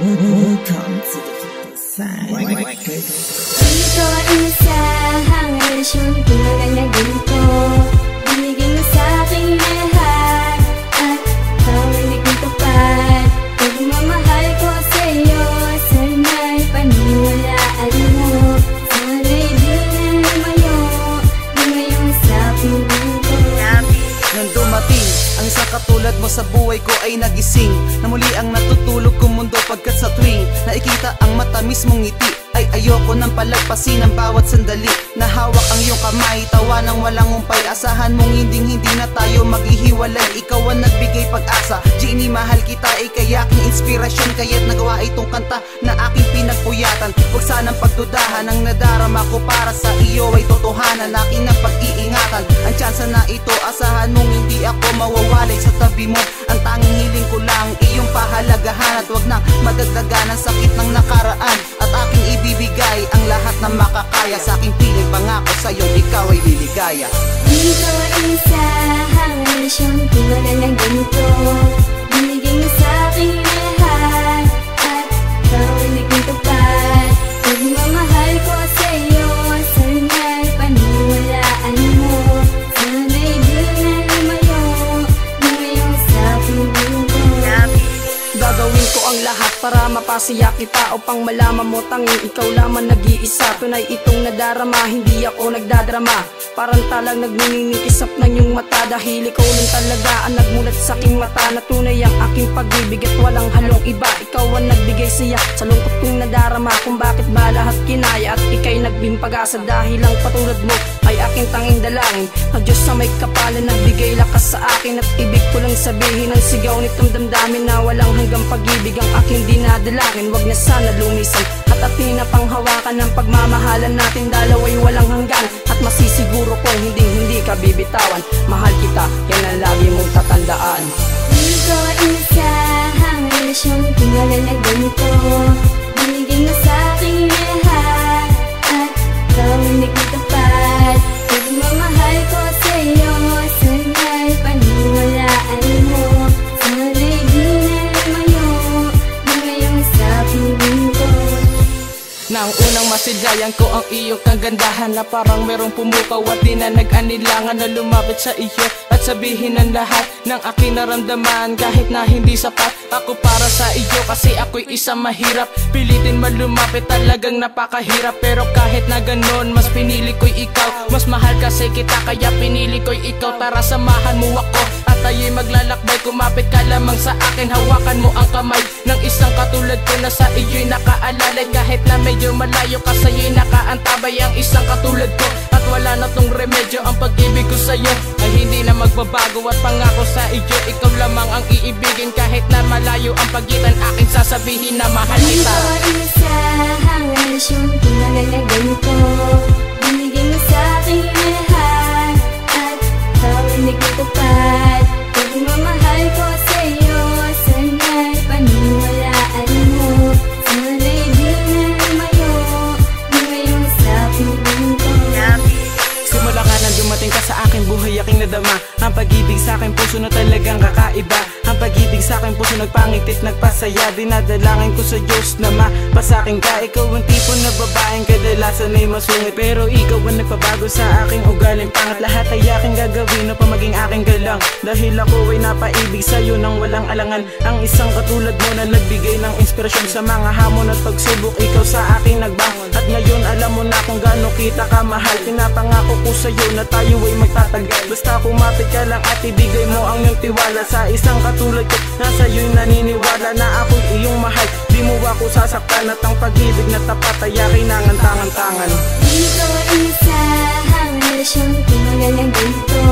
Welcome to the Fine Records. Ito ang isang relasyon tulad na ganito. Binigay mo sa aking lahat at ikaw ay naging tapat. Pagmamahal ko sa'yo, sana'y paniwalaan mo. Sana'y di na lumayo sa piling ko. Nang dumating ang isang katulad mo sa buhay ko ay nagising, na muli ang natutulog kong mundo pagkat sa tuwing nakikita ang matamis mong ngiti ay ayoko nang palagpasin ang bawat sandali. Nahawak ang iyong kamay, tawa ng walang umpay. Asahan mong hindi na tayo maghihiwalay. Ikaw ang nagbigay pag-asa, Genie mahal kita, ikay aking inspirasyon. Kaya't nagawa itong kanta na aking pinagpuyatan. Huwag sanang pagdudahan, ang nadarama ko para sa iyo ay totohanan. Aking ang pag-iingatan, ang tsansa na ito, asahan mong hindi ako mawawalay sa tabi mo. Ang tanging hiling ko lang iyong pahalagahan, at huwag nang madagdagan ang sakit ng nakaraan. At aking ibibigay ang lahat na makakaya. Sa aking piling pangako sa'yo, ikaw ay liligaya. Ito ang isang relasyon tulad na ganito. Binigay mo sa aking lahat at ikaw ay naging tapat. Pagmamahal ko sa'yo, sana'y paniwalaan mo. Sana'y di na lumayo sa piling ko. Gagawin ko ang lahat para mapasaya kita, upang malaman mo tanging ikaw lamang nag-iisa. Tunay itong nadarama, hindi ako nagdadrama. Parang talang nagniningkisap ng iyong mata, dahil ikaw lang talaga ang nagmulat sa aking mata. Na tunay ang aking pag-ibig at walang halong iba. Ikaw ang nagbigay siya sa lungkot kong nadarama, kung bakit ba lahat kinaya at ika'y nagbing pag-asa. Dahil ang patulad mo ay aking tanging dalangin, na Diyos sa may kapalan nagbigay lakas sa akin. At ibig ko lang sabihin ang sigaw nitong damdamin, na walang hanggang pag-ibig ang aking dinadalangin. Wag na sana lumisan at ating napanghawakan ng pagmamahalan natin. Dalaway walang hanggan at masisiguro kong hindi ka bibitawan. Mahal kita, yan ang lagi mong tatandaan. Ito ang isang relasyon tulad na ganito. Binigay mo sa aking lahat at ikaw ay naging tapat. Pagmamahal ko sa'yo, sana'y paniwalaan mo. Sana'y di na lumayo sa piling ko. Nang unang masidlayan ko ang iyong kagandahan, na parang merong pumukaw at di na nag-anilangan na lumapit sa iyo at sabihin ang lahat ng aking naramdaman. Kahit na hindi sapat ako para sa iyo, kasi ako'y isang mahirap. Pilitin man lumapit, talagang napakahirap. Pero kahit na ganon, mas pinili ko'y ikaw. Mas mahal kasi kita, kaya pinili ko'y ikaw. Tara samahan mo ako at tayo'y maglalakbay. Kumapit ka lamang sa akin, hawakan mo ang kamay ng isang katulad ko na sa iyo'y nakaalalay. Kahit na medyo malayo ka, sa'yo'y nakaantabay ang isang katulad ko. At wala na tong remedyo, ang pag-ibig ko sa'yo ay hindi na magbabago. At pangako sa iyo, ikaw lamang ang iibigin. Kahit na malayo ang pagitan, aking sasabihin na mahal kita. Ito ang isang relasyon tulad na ganito. Binigay mo sa aking lahat at ikaw ay naging tapat. Pagmamahal ko sa'yo, sana'y paniwalaan mo. Sana'y di na lumayo sa piling ko. Simula ka nang dumating ka sa aking buhay, aking nadama ang pag-ibig sa aking puso na talagang kakaiba. Ang pag-ibig sa aking puso nagpangitit, nagpasaya. Dinadalangin ko sa Diyos na mapasakin ka. Ikaw ang tipo na babaeng kadalasan ay masungit, pero ikaw ang nagpabago sa aking ugaling pangat. Lahat ay aking gagawin upang maging aking galang, dahil ako ay napaibig sa'yo nang walang alangan. Ang isang katulad mo na nagbigay ng inspirasyon sa mga hamon at pagsubok. Ikaw sa akin nagbangon, at ngayon alam mo na kung gaano kita kamahal. Pinapangako ko sa'yo na tayo ay magtatagal. Basta kumapit ka lang at ibigay mo ang iyong tiwala. Sa isang katulad ko na sa'yo'y naniniwala, na ako'y iyong mahal. Di mo ako sasaktan, at ang pag-ibig na tapat ay kailangan tangan-tangan. Ito ang isang relasyon tulad na ganito.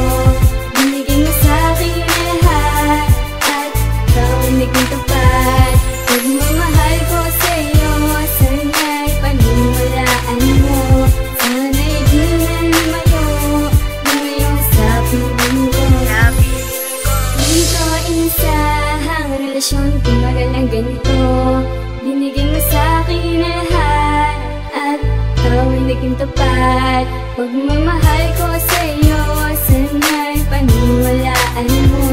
Binigay mo sa aking lahat at ikaw ay naging tapat. Pagmamahal ko sa'yo, sana'y paniwalaan mo. Sana'y di na lumayo sa piling ko. Ito ang isang relasyon tulad na ganito. Binigay mo sa aking lahat at ikaw ay naging tapat. Pagmamahal ko sa'yo, sana'y paniwalaan mo.